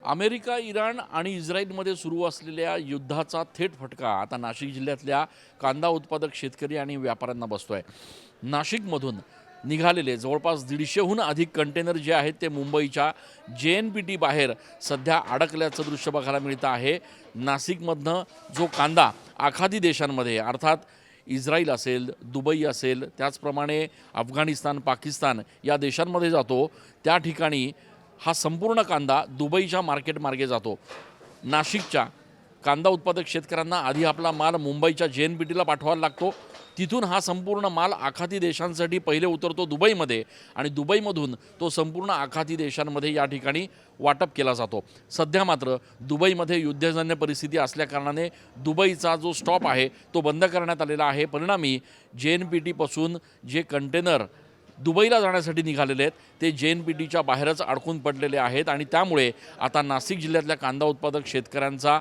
America, Iran आणि इस्रायलमध्ये सुरू असलेल्या युद्धाचा थेट फटका आता नाशिक जिल्ह्यातल्या कांदा उत्पादक शेतकरी आणि व्यापाऱ्यांना बसतोय। नाशिकमधून निघालेले जवळपास 150हून अधिक कंटेनर जे आहेत ते मुंबईच्या JNPT बाहेर सध्या अडकल्याचं दृश्य बघायला मिळतं आहे। नाशिकमधनं जो कांदा आखाती देशांमध्ये अर्थात इस्रायल असेल, दुबई असेल, त्याचप्रमाणे अफगाणिस्तान, पाकिस्तान या देशांमध्ये जातो, त्या ठिकाणी हा संपूर्ण कांदा दुबईच्या मार्केटमार्गे जातो। नाशिकच्या कांदा उत्पादक शेतकऱ्यांना आधी आपला माल मुंबईच्या JNPTला पाठवायला लागतो, तिथून हा संपूर्ण माल आखाती देशांसाठी पहिले उतरतो दुबईमध्ये आणि दुबईमधून तो संपूर्ण आखाती देशांमध्ये या ठिकाणी वाटप केला जातो। सध्या मात्र दुबईमध्ये युद्धजन्य परिस्थिती असल्याकारणाने दुबईचा जो स्टॉप आहे तो बंद करण्यात आलेला आहे। परिणामी JNPTपासून जे कंटेनर दुबईला जाण्यासाठी निघालेले आहेत ते JNPTच्या बाहेरच अडकून पडलेले आहेत आणि त्यामुळे आता नाशिक जिल्ह्यातल्या कांदा उत्पादक शेतकऱ्यांचा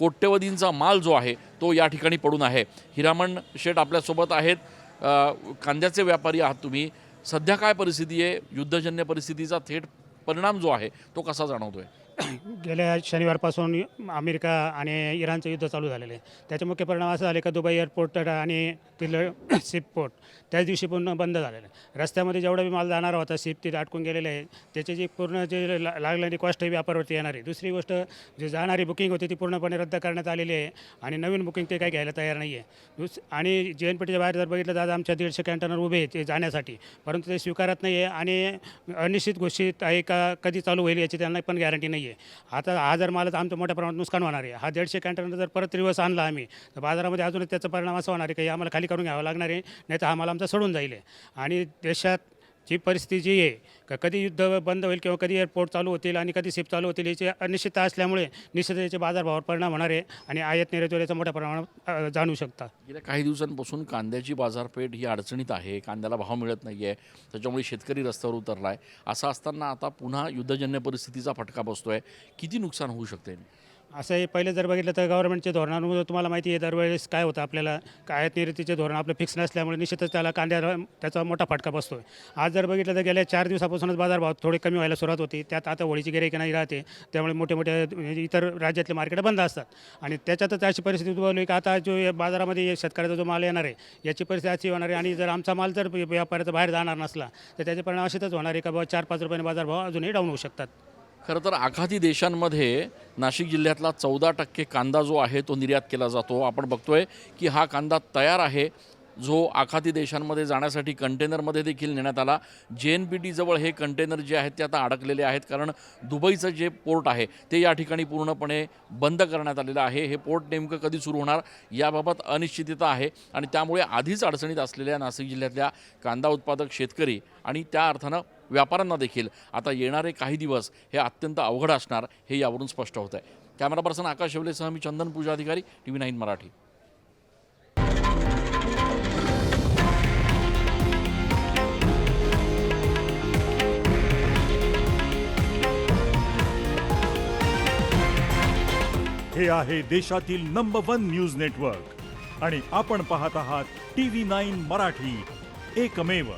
कोट्यवधींचा माल जो आहे तो या ठिकाणी पडून आहे। हिरामण शेठ आपल्यासोबत आहेत, कांद्याचे व्यापारी आहात तुम्ही। सध्या काय परिस्थिती आहे? युद्धजन्य परिस्थितीचा थेट परिणाम जो आहे तो कसा जाणवतोय? गेल्या शनिवारपासून अमेरिका आणि इराणचं युद्ध चालू झालेलं आहे। त्याचे मुख्य परिणाम असे झाले की दुबई एअरपोर्ट आणि तिथलं शिप पोर्ट त्याच दिवशी पूर्ण बंद झालेलं आहे। रस्त्यामध्ये जेवढा बी माल जाणार होता शिप तिथे अडकून गेलेले आहे, त्याची जी पूर्ण जे लागणारी कॉस्ट ही व्यापारावरती येणार आहे। दुसरी गोष्ट, जी जाणारी बुकिंग होती ती पूर्णपणे रद्द करण्यात आलेली आहे आणि नवीन बुकिंग ते काही घ्यायला तयार नाही आहे। आणि JNPTच्या बाहेर जर बघितलं तर आज आमच्या 150 कंटेनर उभे आहेत ते जाण्यासाठी, परंतु ते स्वीकारत नाही आहे आणि अनिश्चित घोषित आहे का कधी चालू होईल याची त्यांना पण गॅरंटी नाही आहे। आता हा जर मालाचं आमचं मोठ्या प्रमाणात नुकसान होणार आहे। हा 150 कंटेनर जर परत रिवर्स आणला आम्ही तर बाजारामध्ये अजून त्याचा परिणाम असा होणार आहे की आम्हाला खाली करून घ्यावं लागणार आहे, नाही तर हा माल आमचा सोडून जाईल। आणि देशात जी परिस्थिती जी आहे का कधी युद्ध बंद होईल किंवा कधी एअरपोर्ट चालू होतील आणि कधी शिप चालू होतील याची अनिश्चितता असल्यामुळे निश्चित याचे बाजारभावावर परिणाम होणार आहे आणि आयात निर्यातीवर याचा मोठ्या प्रमाणात जाणू शकता। गेल्या काही दिवसांपासून कांद्याची बाजारपेठ ही अडचणीत आहे, कांद्याला भाव मिळत नाही आहे, त्याच्यामुळे शेतकरी रस्त्यावर उतरला आहे। असं असताना आता पुन्हा युद्धजन्य परिस्थितीचा फटका बसतोय, किती नुकसान होऊ शकते? असं आहे, पहिले जर बघितलं तर गव्हर्नमेंटच्या धोरणांमुळे तुम्हाला माहिती आहे दरवेळेस काय होतं आपल्याला, आयात निर्यातीचे धोरण आपलं फिक्स नसल्यामुळे निश्चितच त्याला कांद्याला त्याचा मोठा फटका बसतो आहे। आज जर बघितलं तर गेल्या 4 दिवसापासूनच बाजारभाव थोडे कमी व्हायला सुरुवात होती, त्यात आता होळीची गिऱ्हाईक नाही राहते, त्यामुळे मोठे मोठे इतर राज्यातले मार्केट बंद असतात आणि त्याच्यातच अशी परिस्थिती उद्भवली की आता जो बाजारामध्ये शेतकऱ्याचा जो माल येणार आहे याची परिस्थिती अशी होणार आहे आणि जर आमचा माल जर व्यापाऱ्याचा बाहेर जाणार नसला तर त्याचे परिणाम असेच होणार आहे का बाबा 4-5 रुपयाने बाजारभाव अजूनही डाऊन होऊ शकतात। खरं तर आखाती देशांमध्ये नाशिक जिल्ह्यातला 14% कांदा जो आहे तो निर्यात केला जातो। आपण बघतोय की हा कांदा तयार आहे, जो आखाती देशांमध्ये जाण्यासाठी कंटेनरमध्ये देखील नेण्यात आला। JNPT जवळ हे कंटेनर जे आहेत ते आता अडकलेले आहेत, कारण दुबईचं जे पोर्ट आहे ते या ठिकाणी पूर्णपणे बंद करण्यात आलेलं आहे। हे पोर्ट नेमकं कधी सुरू होणार याबाबत अनिश्चितता आहे आणि त्यामुळे आधीच अडचणीत असलेल्या नाशिक जिल्ह्यातल्या कांदा उत्पादक शेतकरी आणि त्या अर्थानं व्यापाऱ्यांना देखील आता येणारे काही दिवस हे अत्यंत अवघड असणार हे यावरून स्पष्ट होत आहे। कॅमेरा पर्सन आकाश शेवलेसह मी चंदन पूजा अधिकारी, TV9 मराठी। हे आहे देशातील नंबर 1 न्यूज नेटवर्क आणि आपण पाहत आहात TV9 मराठी, एकमेव।